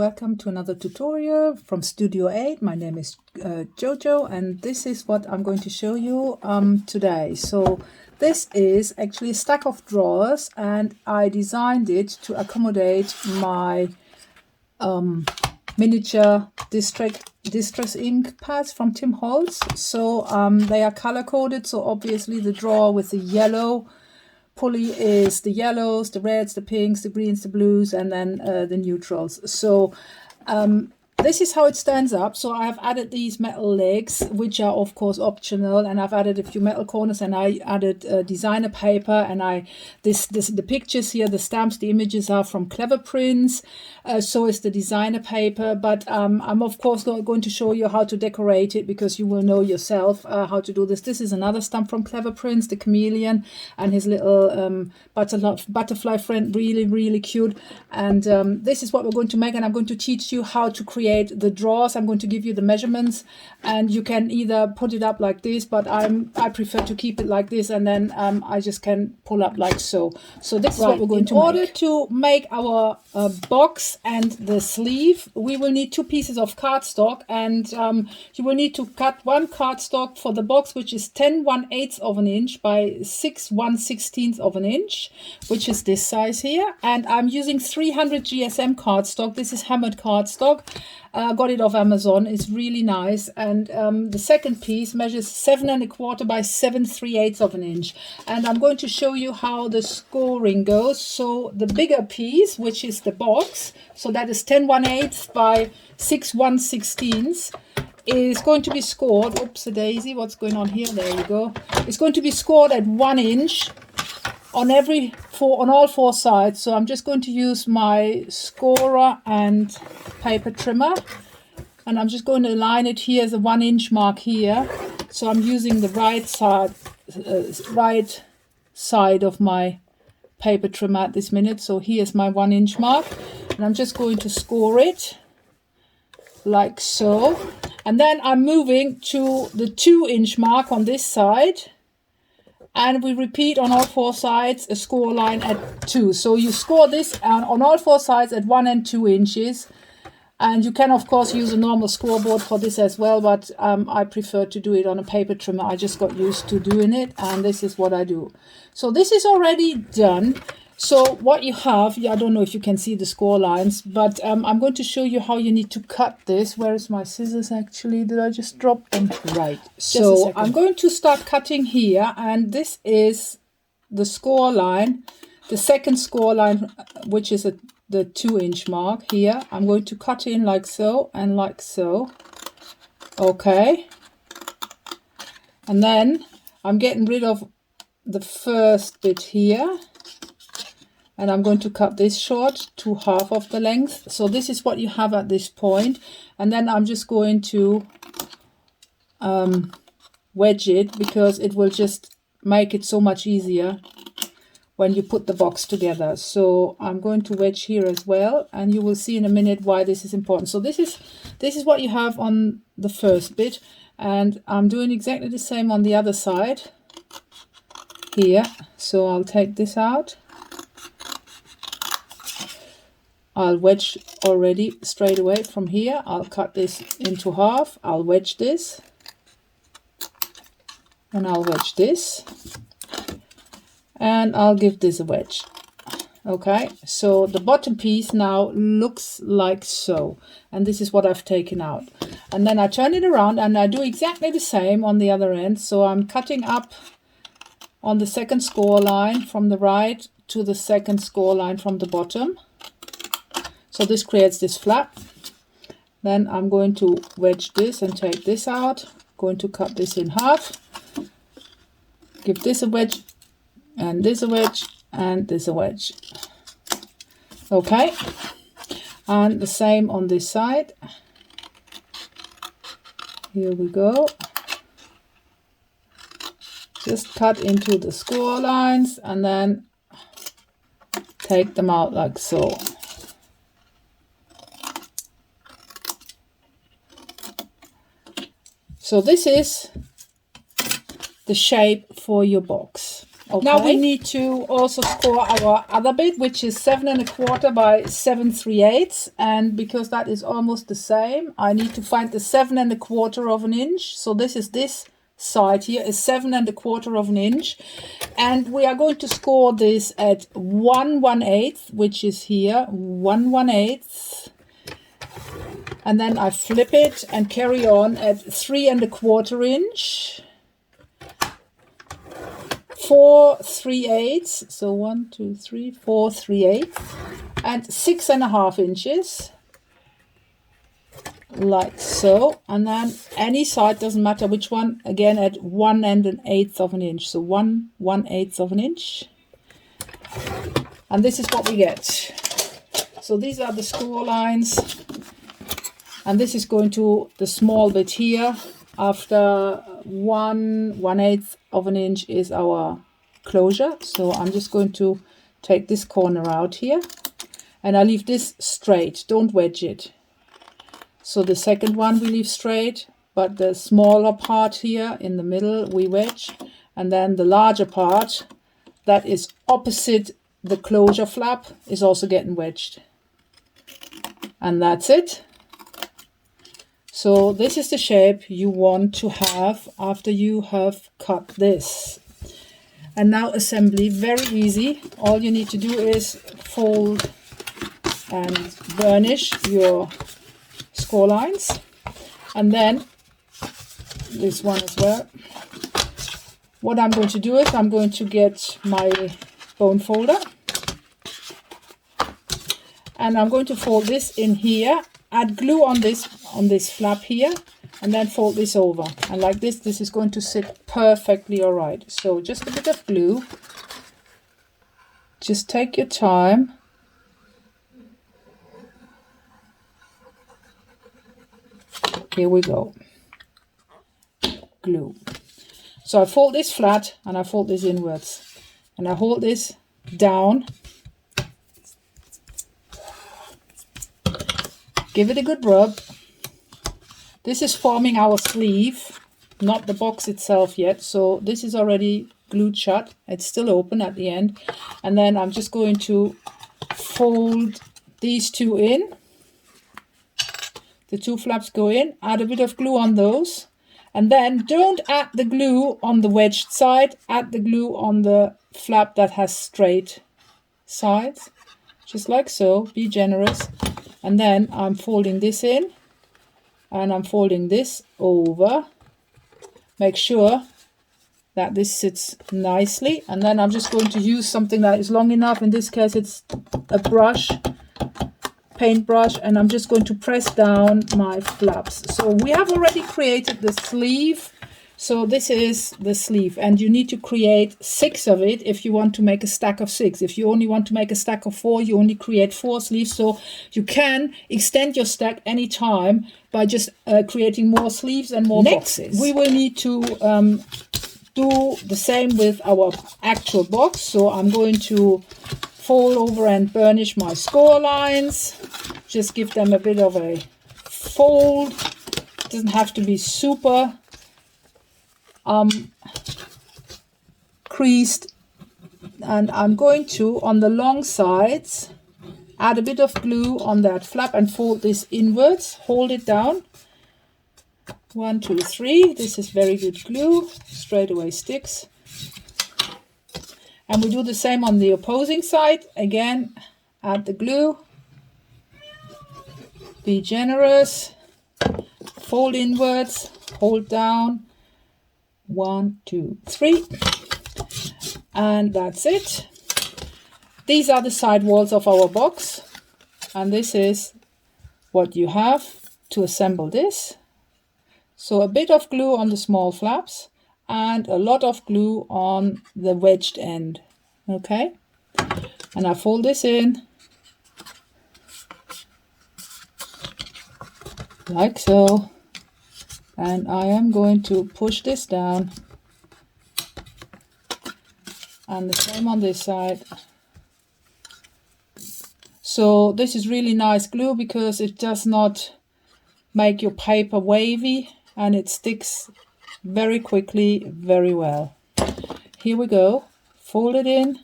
welcome to another tutorial from Studio 8. My name is Jojo, and this is what I'm going to show you today. So this is actually a stack of drawers, and I designed it to accommodate my miniature distress ink pads from Tim Holtz. So they are color coded, so obviously the drawer with the yellow pulley is the yellows, the reds, the pinks, the greens, the blues, and then the neutrals. So this is how it stands up. So I have added these metal legs, which are of course optional, and I've added a few metal corners, and I added designer paper, and the pictures here, the stamps, the images are from Clever Prints. So is the designer paper, but I'm of course not going to show you how to decorate it, because you will know yourself how to do this. This is another stamp from Clever Prints, the chameleon and his little butterfly friend, really cute. And this is what we're going to make, and I'm going to teach you how to create the drawers. I'm going to give you the measurements, and you can either put it up like this, but I prefer to keep it like this, and then I just can pull up like so. So this is what we're going to make. In order to make our box and the sleeve, we will need 2 pieces of cardstock, and you will need to cut one cardstock for the box, which is 10/1/8 of an inch by 6/1/16 of an inch, which is this size here. And I'm using 300 GSM cardstock. This is hammered cardstock. Got it off Amazon. It's really nice. And the second piece measures 7 1/4 by 7/3/8 of an inch. And I'm going to show you how the scoring goes. So the bigger piece, which is the box, so that is 10/1/8 by 6/1/16, is going to be scored. Oops, a daisy. What's going on here? There you go. It's going to be scored at 1 inch on all 4 sides. So I'm just going to use my scorer and paper trimmer, and I'm just going to align it here as a 1 inch mark here. So I'm using the right side of my paper trimmer at this minute. So here's my 1 inch mark, and I'm just going to score it like so. And then I'm moving to the 2 inch mark on this side, and we repeat on all 4 sides a score line at 2. So you score this on all 4 sides at 1 and 2 inches. And you can of course use a normal scoreboard for this as well, but I prefer to do it on a paper trimmer. I just got used to doing it, and this is what I do. So this is already done. So what you have, I don't know if you can see the score lines, but I'm going to show you how you need to cut this. Where is my scissors actually? Did I just drop them? Right. So I'm going to start cutting here, and this is the score line, the second score line, which is the 2 inch mark here. I'm going to cut in like so and like so. Okay. And then I'm getting rid of the first bit here, and I'm going to cut this short to half of the length. So this is what you have at this point. And then I'm just going to wedge it, because it will just make it so much easier when you put the box together. So I'm going to wedge here as well, and you will see in a minute why this is important. So this is what you have on the first bit, and I'm doing exactly the same on the other side here. So I'll take this out. I'll wedge already straight away from here. I'll cut this into half. I'll wedge this, and I'll wedge this, and I'll give this a wedge. Okay, so the bottom piece now looks like so, and this is what I've taken out. And then I turn it around, and I do exactly the same on the other end. So I'm cutting up on the second score line from the right to the second score line from the bottom. So this creates this flap. Then I'm going to wedge this and take this out. Going to cut this in half. Give this a wedge, and this a wedge, and this a wedge. Okay. And the same on this side. Here we go. Just cut into the score lines, and then take them out like so. So this is the shape for your box. Okay. Now we need to also score our other bit, which is 7 1/4 by 7 3/8, and because that is almost the same, I need to find the 7 1/4 of an inch. So this is this side here is 7 1/4 of an inch, and we are going to score this at 1 1/8, which is here 1 1/8, and then I flip it and carry on at 3 1/4 inch. 4 3/8, so 1 2 3 4 3/8, and 6 1/2 inches, like so. And then any side, doesn't matter which one, again at 1 1/8 of an inch, so 1 1/8 of an inch, and this is what we get. So these are the score lines, and this is going to the small bit here. After 1 1/8 of an inch is our closure. So I'm just going to take this corner out here, and I leave this straight, don't wedge it. So the second one we leave straight, but the smaller part here in the middle we wedge, and then the larger part that is opposite the closure flap is also getting wedged. And that's it. So this is the shape you want to have after you have cut this. And now assembly, very easy. All you need to do is fold and burnish your score lines. And then this one as well. What I'm going to do is I'm going to get my bone folder, and I'm going to fold this in here, add glue on this flap here, and then fold this over. And like this is going to sit perfectly all right. So just a bit of glue. Just take your time. Here we go. Glue. So I fold this flat and I fold this inwards. And I hold this down. Give it a good rub. This is forming our sleeve, not the box itself yet. So this is already glued shut. It's still open at the end. And then I'm just going to fold these two in. The two flaps go in, add a bit of glue on those. And then don't add the glue on the wedged side, add the glue on the flap that has straight sides. Just like so, be generous. And then I'm folding this in. And I'm folding this over. Make sure that this sits nicely. And then I'm just going to use something that is long enough. In this case, it's a brush, paintbrush, and I'm just going to press down my flaps. So we have already created the sleeve. So this is the sleeve, and you need to create 6 of it if you want to make a stack of 6. If you only want to make a stack of 4, you only create 4 sleeves. So you can extend your stack anytime by just creating more sleeves and more boxes. We will need to do the same with our actual box. So I'm going to fold over and burnish my score lines. Just give them a bit of a fold. It doesn't have to be super creased. And I'm going to, on the long sides, add a bit of glue on that flap and fold this inwards. Hold it down. 1 2 3. This is very good glue, straight away sticks. And we do the same on the opposing side. Again, add the glue. Be generous. Fold inwards. Hold down. 1 2 3. And that's it. These are the side walls of our box. And this is what you have to assemble this. So a bit of glue on the small flaps and a lot of glue on the wedged end. Okay, and I fold this in like so, and I am going to push this down, and the same on this side. So this is really nice glue because it does not make your paper wavy, and it sticks very quickly, very well. Here we go. fold it in,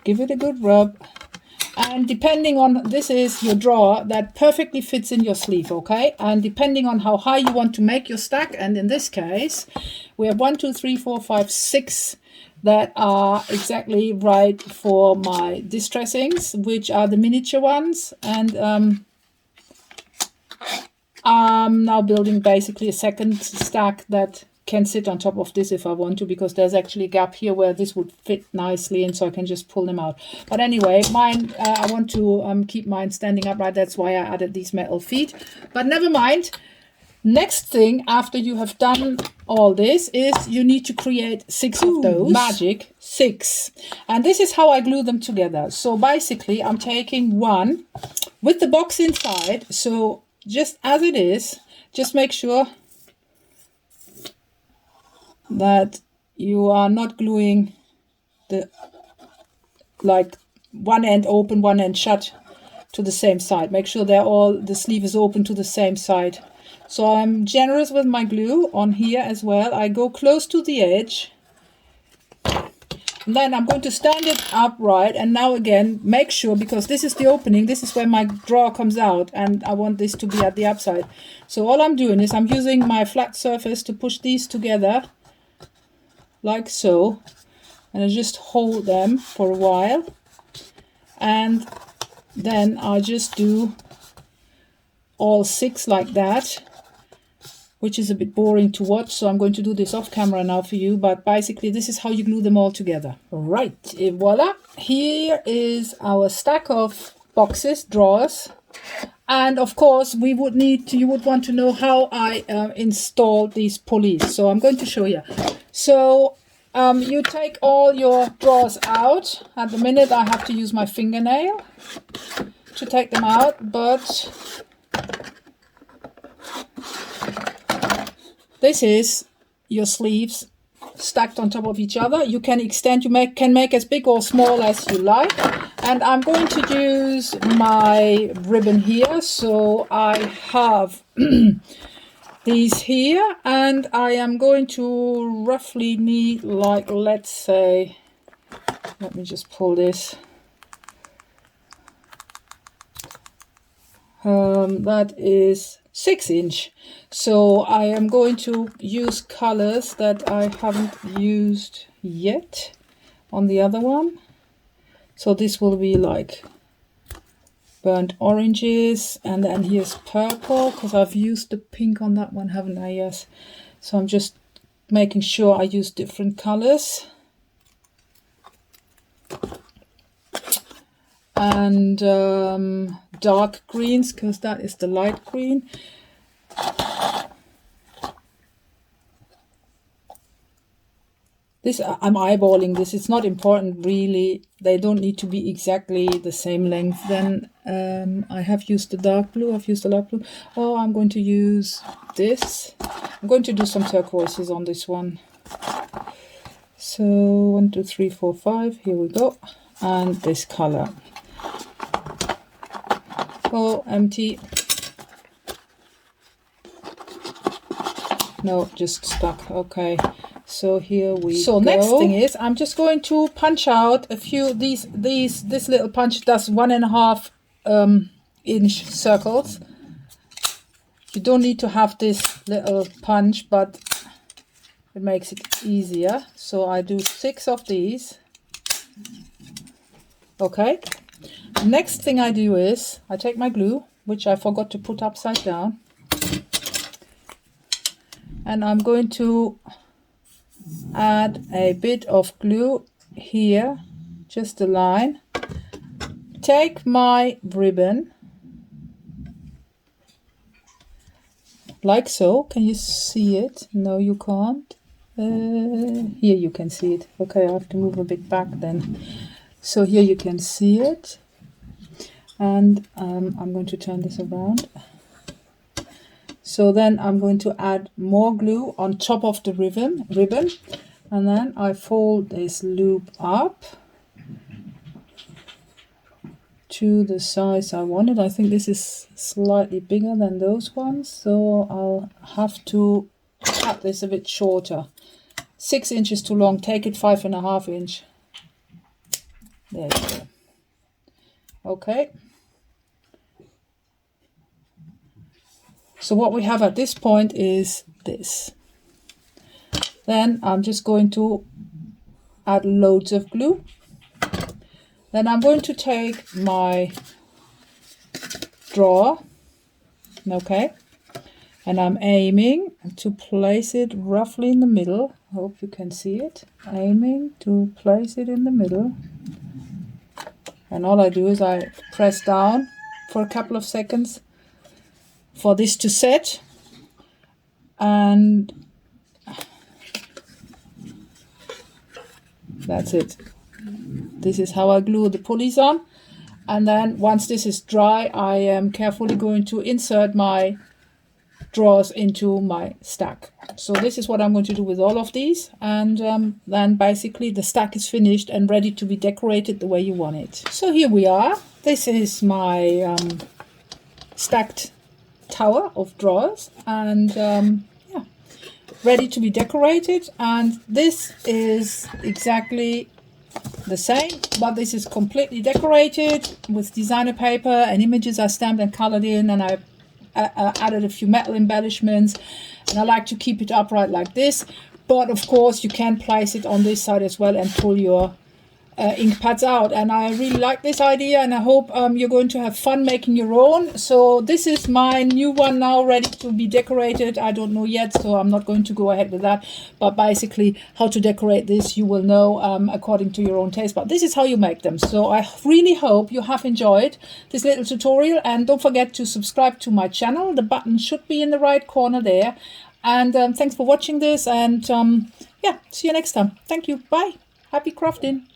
give it a good rub, and depending on, this is your drawer that perfectly fits in your sleeve, okay? And depending on how high you want to make your stack, and in this case we have 1, 2, 3, 4, 5, 6 that are exactly right for my distressings, which are the miniature ones. And I'm now building basically a second stack that can sit on top of this if I want to, because there's actually a gap here where this would fit nicely, and so I can just pull them out. But anyway, mine, I want to keep mine standing upright. That's why I added these metal feet. But never mind. Next thing after you have done all this is you need to create 6 of those. Magic 6. And this is how I glue them together. So basically I'm taking one with the box inside. So just as it is, just make sure that you are not gluing the, like, one end open, one end shut to the same side. Make sure they're all, the sleeve is open to the same side. So I'm generous with my glue on here as well. I go close to the edge. And then I'm going to stand it upright. And now again, make sure, because this is the opening, this is where my drawer comes out, and I want this to be at the upside. So all I'm doing is I'm using my flat surface to push these together, like so. And I just hold them for a while. And then I just do all 6 like that, which is a bit boring to watch, so I'm going to do this off camera now for you. But basically this is how you glue them all together. Right, et voila. Here is our stack of boxes, drawers. And of course we would need to, you would want to know how I installed these pulleys. So I'm going to show you. So you take all your drawers out. At the minute I have to use my fingernail to take them out, but this is your sleeves stacked on top of each other. You can extend, can make as big or small as you like. And I'm going to use my ribbon here. So I have these here, and I am going to roughly need, like, let's say, let me just pull this. That is 6 inch. So I am going to use colors that I haven't used yet on the other one. So this will be like burnt oranges, and then here's purple, because I've used the pink on that one, haven't I? Yes. So I'm just making sure I use different colors. And dark greens, because that is the light green. This, I'm eyeballing this. It's not important really. They don't need to be exactly the same length. Then I have used the dark blue. I've used the light blue. Oh, I'm going to use this. I'm going to do some turquoises on this one. So 1, 2, 3, 4, 5. Here we go. And this color. Oh, empty. No, just stuck. Okay. So here we go. So next thing is, I'm just going to punch out a few, this little punch does 1.5 inch circles. You don't need to have this little punch, but it makes it easier. So I do 6 of these. Okay. Next thing I do is, I take my glue, which I forgot to put upside down. And I'm going to add a bit of glue here, just a line. Take my ribbon, like so. Can you see it? No, you can't. Here you can see it. Okay, I have to move a bit back then. So here you can see it. And I'm going to turn this around. So then I'm going to add more glue on top of the ribbon, and then I fold this loop up to the size I wanted. I think this is slightly bigger than those ones, so I'll have to cut this a bit shorter. 6 inches too long, take it 5.5 inch. There you go. Okay. So what we have at this point is this. Then I'm just going to add loads of glue. Then I'm going to take my drawer, okay, and I'm aiming to place it roughly in the middle. Hope you can see it. Aiming to place it in the middle. And all I do is I press down for a couple of seconds for this to set. And that's it. This is how I glue the pulleys on. And then once this is dry, I am carefully going to insert my drawers into my stack. So this is what I'm going to do with all of these. And then basically the stack is finished and ready to be decorated the way you want it. So here we are. This is my stacked tower of drawers. And yeah, ready to be decorated. And this is exactly the same, but this is completely decorated with designer paper, and images are stamped and colored in, and I added a few metal embellishments, and I like to keep it upright like this. But of course you can place it on this side as well and pull your ink pads out. And I really like this idea, and I hope you're going to have fun making your own. So this is my new one now, ready to be decorated. I don't know yet, so I'm not going to go ahead with that, but basically how to decorate this you will know according to your own taste. But this is how you make them. So I really hope you have enjoyed this little tutorial, and don't forget to subscribe to my channel. The button should be in the right corner there. And thanks for watching this, and yeah, see you next time. Thank you. Bye. Happy crafting.